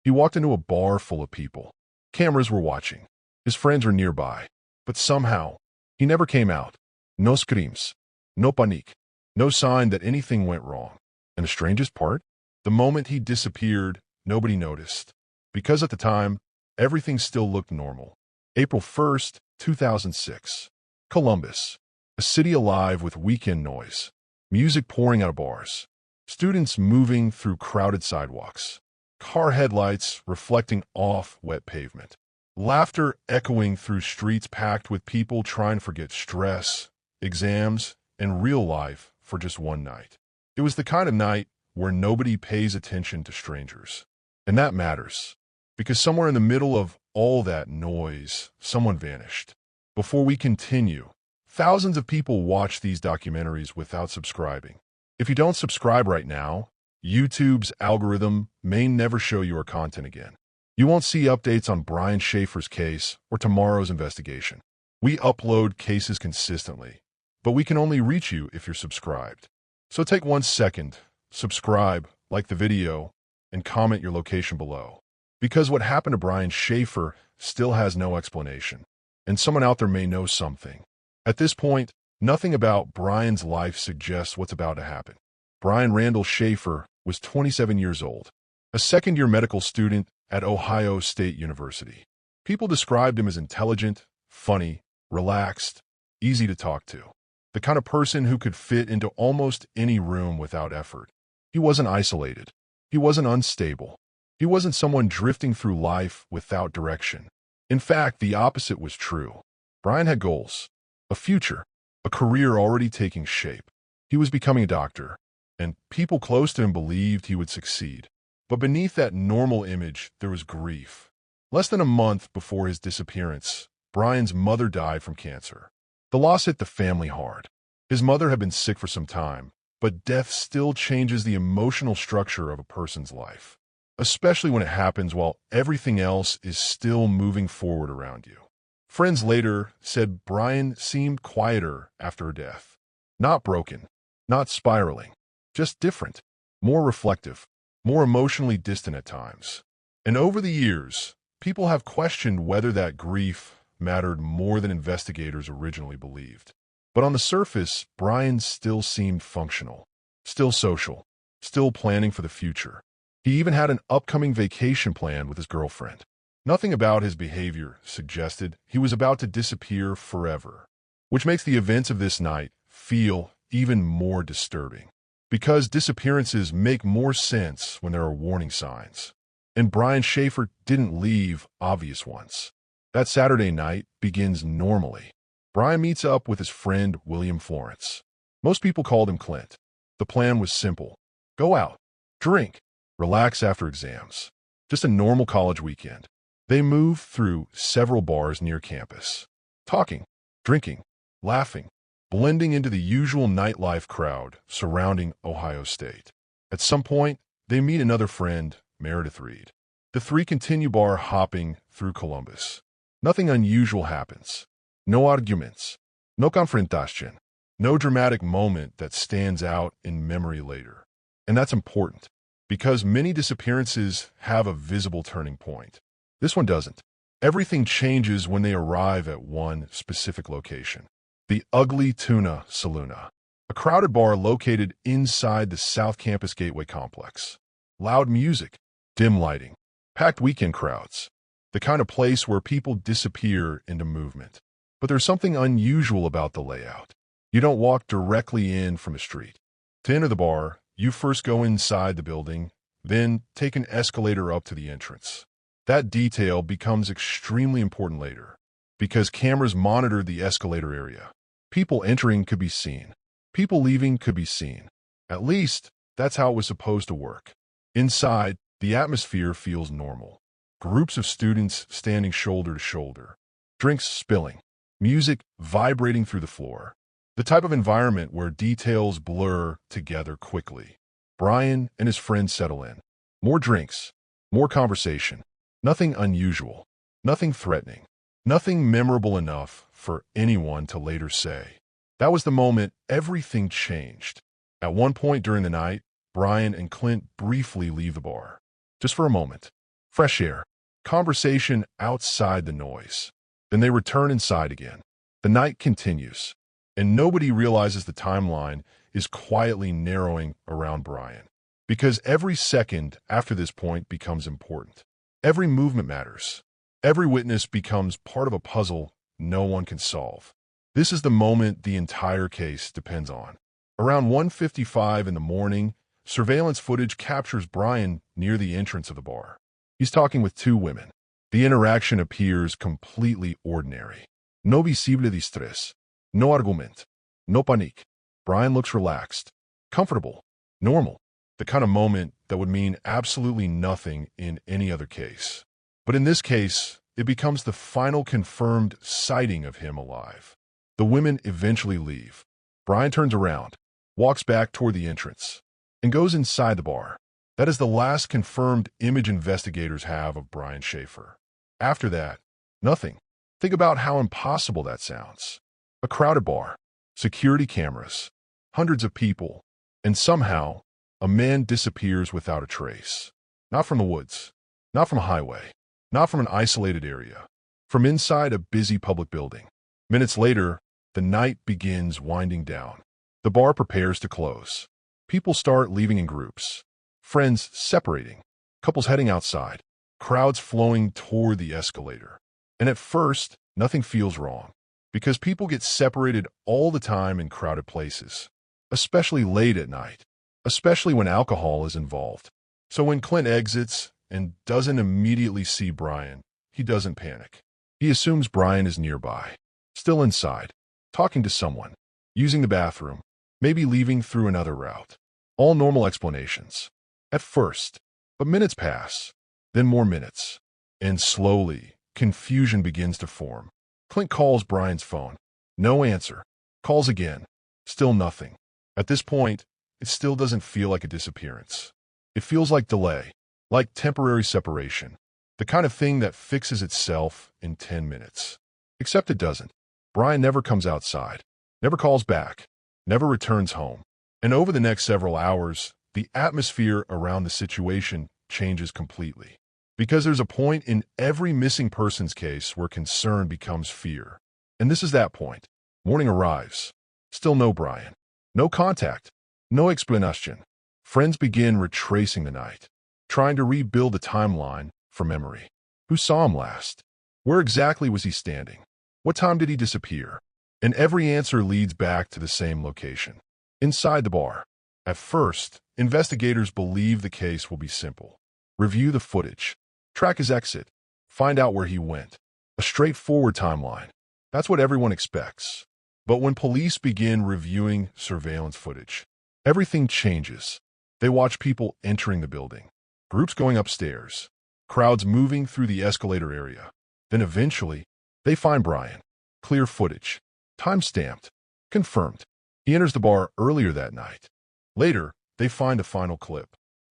He walked into a bar full of people. Cameras were watching. His friends were nearby. But somehow, he never came out. No screams. No panique. No sign that anything went wrong. And the strangest part? The moment he disappeared, nobody noticed. Because at the time, everything still looked normal. April 1st, 2006. Columbus. A city alive with weekend noise. Music pouring out of bars. Students moving through crowded sidewalks. Car headlights reflecting off wet pavement. Laughter echoing through streets packed with people trying to forget stress, exams, and real life for just one night. It was the kind of night where nobody pays attention to strangers. And that matters, because somewhere in the middle of all that noise, someone vanished. Before we continue, thousands of people watch these documentaries without subscribing. If you don't subscribe right now, YouTube's algorithm may never show your content again. You won't see updates on Brian Shaffer's case or tomorrow's investigation. We upload cases consistently, but we can only reach you if you're subscribed. So take 1 second, subscribe, like the video, and comment your location below. Because what happened to Brian Shaffer still has no explanation, and someone out there may know something. At this point, nothing about Brian's life suggests what's about to happen. Brian Randall Shaffer was 27 years old, a second-year medical student at Ohio State University. People described him as intelligent, funny, relaxed, easy to talk to. The kind of person who could fit into almost any room without effort. He wasn't isolated. He wasn't unstable. He wasn't someone drifting through life without direction. In fact, the opposite was true. Brian had goals, a future, a career already taking shape. He was becoming a doctor, and people close to him believed he would succeed. But beneath that normal image, there was grief. Less than a month before his disappearance, Brian's mother died from cancer. The loss hit the family hard. His mother had been sick for some time, but death still changes the emotional structure of a person's life, especially when it happens while everything else is still moving forward around you. Friends later said Brian seemed quieter after her death. Not broken, not spiraling, just different, more reflective, more emotionally distant at times. And over the years, people have questioned whether that grief mattered more than investigators originally believed. But on the surface, Brian still seemed functional, still social, still planning for the future. He even had an upcoming vacation plan with his girlfriend. Nothing about his behavior suggested he was about to disappear forever, which makes the events of this night feel even more disturbing. Because disappearances make more sense when there are warning signs. And Brian Shaffer didn't leave obvious ones. That Saturday night begins normally. Brian meets up with his friend William Florence. Most people called him Clint. The plan was simple. Go out, drink, relax after exams. Just a normal college weekend. They moved through several bars near campus. Talking, drinking, laughing, blending into the usual nightlife crowd surrounding Ohio State. At some point, they meet another friend, Meredith Reed. The three continue bar hopping through Columbus. Nothing unusual happens. No arguments. No confrontation. No dramatic moment that stands out in memory later. And that's important, because many disappearances have a visible turning point. This one doesn't. Everything changes when they arrive at one specific location. The Ugly Tuna Saloona, a crowded bar located inside the South Campus Gateway complex. Loud music, dim lighting, packed weekend crowds, the kind of place where people disappear into movement. But there's something unusual about the layout. You don't walk directly in from a street. To enter the bar, you first go inside the building, then take an escalator up to the entrance. That detail becomes extremely important later, because cameras monitor the escalator area. People entering could be seen. People leaving could be seen. At least, that's how it was supposed to work. Inside, the atmosphere feels normal. Groups of students standing shoulder to shoulder. Drinks spilling. Music vibrating through the floor. The type of environment where details blur together quickly. Brian and his friends settle in. More drinks. More conversation. Nothing unusual. Nothing threatening. Nothing memorable enough for anyone to later say. That was the moment everything changed. At one point during the night, Brian and Clint briefly leave the bar. Just for a moment. fresh air, conversation outside the noise. Then they return inside again. The night continues, and nobody realizes the timeline is quietly narrowing around Brian. Because every second after this point becomes important. Every movement matters. Every witness becomes part of a puzzle no one can solve. This is the moment the entire case depends on. Around 1:55 in the morning, surveillance footage captures Brian near the entrance of the bar. He's talking with two women. The interaction appears completely ordinary. No visible distress. No argument. No panique. Brian looks relaxed, comfortable, normal. The kind of moment that would mean absolutely nothing in any other case. But in this case, it becomes the final confirmed sighting of him alive. The women eventually leave. Brian turns around, walks back toward the entrance, and goes inside the bar. That is the last confirmed image investigators have of Brian Shaffer. After that, nothing. Think about how impossible that sounds. A crowded bar, security cameras, hundreds of people, and somehow, a man disappears without a trace. Not from the woods, not from a highway, not from an isolated area, from inside a busy public building. Minutes later, the night begins winding down. The bar prepares to close. People start leaving in groups. Friends separating. Couples heading outside. Crowds flowing toward the escalator. And at first, nothing feels wrong. Because people get separated all the time in crowded places. Especially late at night. Especially when alcohol is involved. So when Clint exits and doesn't immediately see Brian, he doesn't panic. He assumes Brian is nearby, still inside, talking to someone, using the bathroom, maybe leaving through another route. All normal explanations. At first, but minutes pass, then more minutes, and slowly, confusion begins to form. Clint calls Brian's phone. No answer. Calls again. Still nothing. At this point, it still doesn't feel like a disappearance. It feels like delay, like temporary separation, the kind of thing that fixes itself in 10 minutes. Except it doesn't. Brian never comes outside, never calls back, never returns home. And over the next several hours, the atmosphere around the situation changes completely. Because there's a point in every missing persons case where concern becomes fear. And this is that point. Morning arrives. Still no Brian. No contact. No explanation. Friends begin retracing the night, trying to rebuild the timeline from memory. Who saw him last? Where exactly was he standing? What time did he disappear? And every answer leads back to the same location. Inside the bar. At first, investigators believe the case will be simple. Review the footage. Track his exit. Find out where he went. A straightforward timeline. That's what everyone expects. But when police begin reviewing surveillance footage, everything changes. They watch people entering the building, groups going upstairs, crowds moving through the escalator area. Then eventually, they find Brian. Clear footage. Time-stamped. Confirmed. He enters the bar earlier that night. Later, they find a final clip.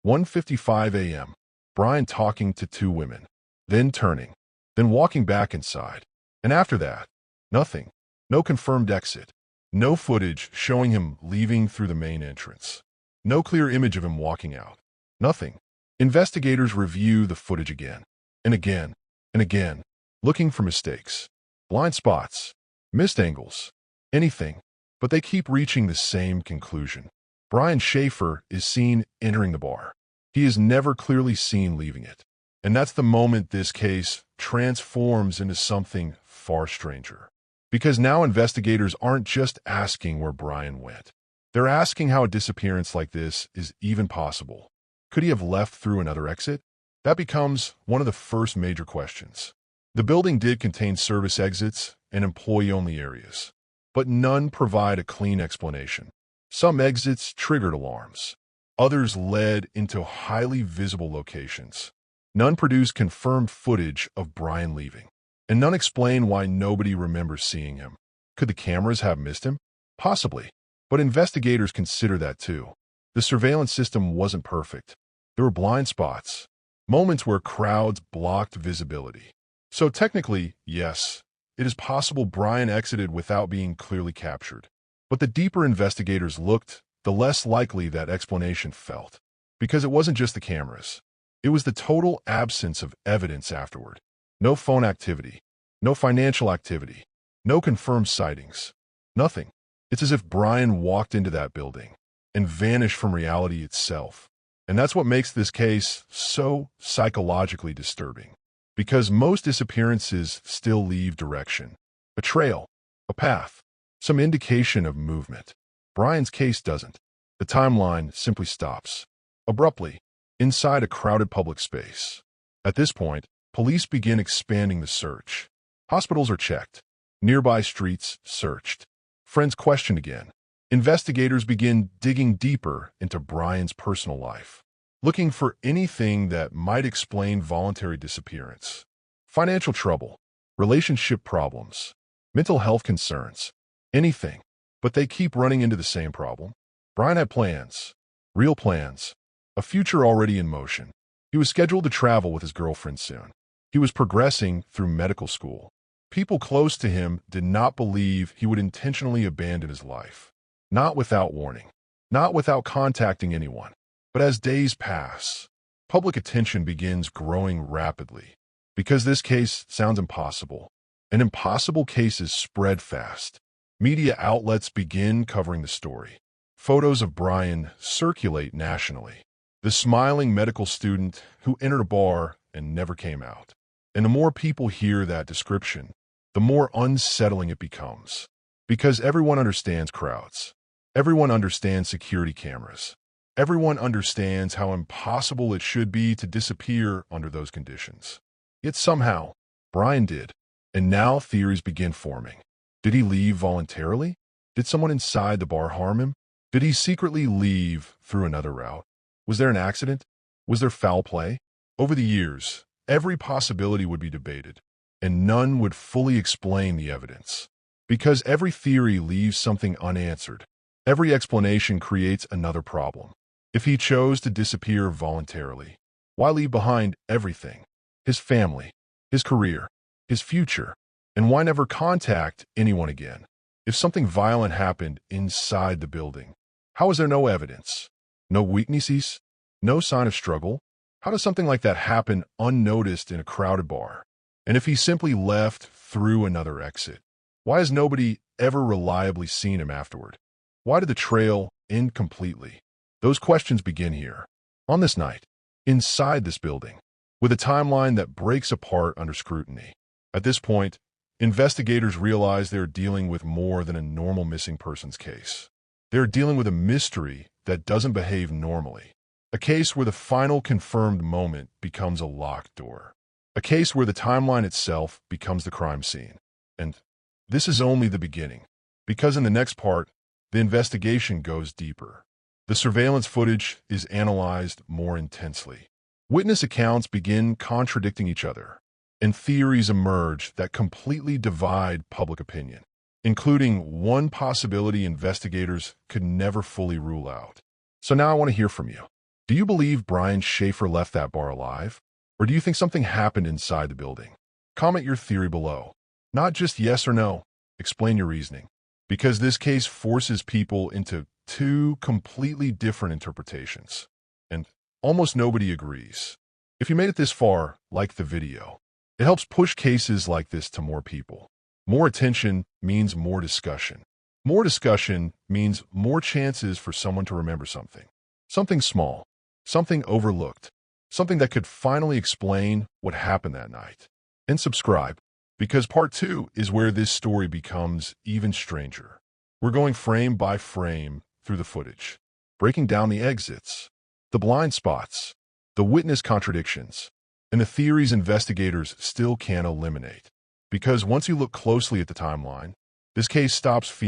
1:55 a.m. Brian talking to two women. Then turning. Then walking back inside. And after that, nothing. No confirmed exit. No footage showing him leaving through the main entrance. No clear image of him walking out. Nothing. Investigators review the footage again, and again, and again, looking for mistakes, blind spots, missed angles, anything. But they keep reaching the same conclusion. Brian Shaffer is seen entering the bar. He is never clearly seen leaving it. And that's the moment this case transforms into something far stranger. Because now investigators aren't just asking where Brian went. They're asking how a disappearance like this is even possible. Could he have left through another exit? That becomes one of the first major questions. The building did contain service exits and employee-only areas, but none provide a clean explanation. Some exits triggered alarms. Others led into highly visible locations. None produced confirmed footage of Brian leaving. And none explain why nobody remembers seeing him. Could the cameras have missed him? Possibly. But investigators consider that too. The surveillance system wasn't perfect. There were blind spots, moments where crowds blocked visibility. So technically, yes, it is possible Brian exited without being clearly captured. But the deeper investigators looked, the less likely that explanation felt. Because it wasn't just the cameras. It was the total absence of evidence afterward. No phone activity, no financial activity, no confirmed sightings, nothing. It's as if Brian walked into that building and vanished from reality itself. And that's what makes this case so psychologically disturbing. Because most disappearances still leave direction, a trail, a path, some indication of movement. Brian's case doesn't. The timeline simply stops, abruptly, inside a crowded public space. At this point, police begin expanding the search. Hospitals are checked. Nearby streets searched. Friends questioned again. Investigators begin digging deeper into Brian's personal life, looking for anything that might explain voluntary disappearance. Financial trouble, relationship problems, mental health concerns, anything. But they keep running into the same problem. Brian had plans, real plans, a future already in motion. He was scheduled to travel with his girlfriend soon. He was progressing through medical school. People close to him did not believe he would intentionally abandon his life. Not without warning, not without contacting anyone. But as days pass, public attention begins growing rapidly. Because this case sounds impossible, and impossible cases spread fast. Media outlets begin covering the story. Photos of Brian circulate nationally. The smiling medical student who entered a bar and never came out. And the more people hear that description, the more unsettling it becomes. Because everyone understands crowds. Everyone understands security cameras. Everyone understands how impossible it should be to disappear under those conditions. Yet somehow, Brian did. And now theories begin forming. Did he leave voluntarily? Did someone inside the bar harm him? Did he secretly leave through another route? Was there an accident? Was there foul play? Over the years, every possibility would be debated, and none would fully explain the evidence. Because every theory leaves something unanswered. Every explanation creates another problem. If he chose to disappear voluntarily, why leave behind everything? His family, his career, his future, and why never contact anyone again? If something violent happened inside the building, how is there no evidence? No weaknesses? No sign of struggle? How does something like that happen unnoticed in a crowded bar? And if he simply left through another exit, why has nobody ever reliably seen him afterward? Why did the trail end completely? Those questions begin here, on this night, inside this building, with a timeline that breaks apart under scrutiny. At this point, investigators realize they're dealing with more than a normal missing persons case. They're dealing with a mystery that doesn't behave normally. A case where the final confirmed moment becomes a locked door. A case where the timeline itself becomes the crime scene. And this is only the beginning, because in the next part, the investigation goes deeper. The surveillance footage is analyzed more intensely. Witness accounts begin contradicting each other, and theories emerge that completely divide public opinion, including one possibility investigators could never fully rule out. So now I want to hear from you. Do you believe Brian Shaffer left that bar alive? Or do you think something happened inside the building? Comment your theory below. Not just yes or no. Explain your reasoning. Because this case forces people into two completely different interpretations. And almost nobody agrees. If you made it this far, like the video. It helps push cases like this to more people. More attention means more discussion. More discussion means more chances for someone to remember something. Something small. Something overlooked. Something that could finally explain what happened that night. And subscribe, because part 2 is where this story becomes even stranger. We're going frame by frame through the footage, breaking down the exits, the blind spots, the witness contradictions, and the theories investigators still can't eliminate. Because once you look closely at the timeline, this case stops feeling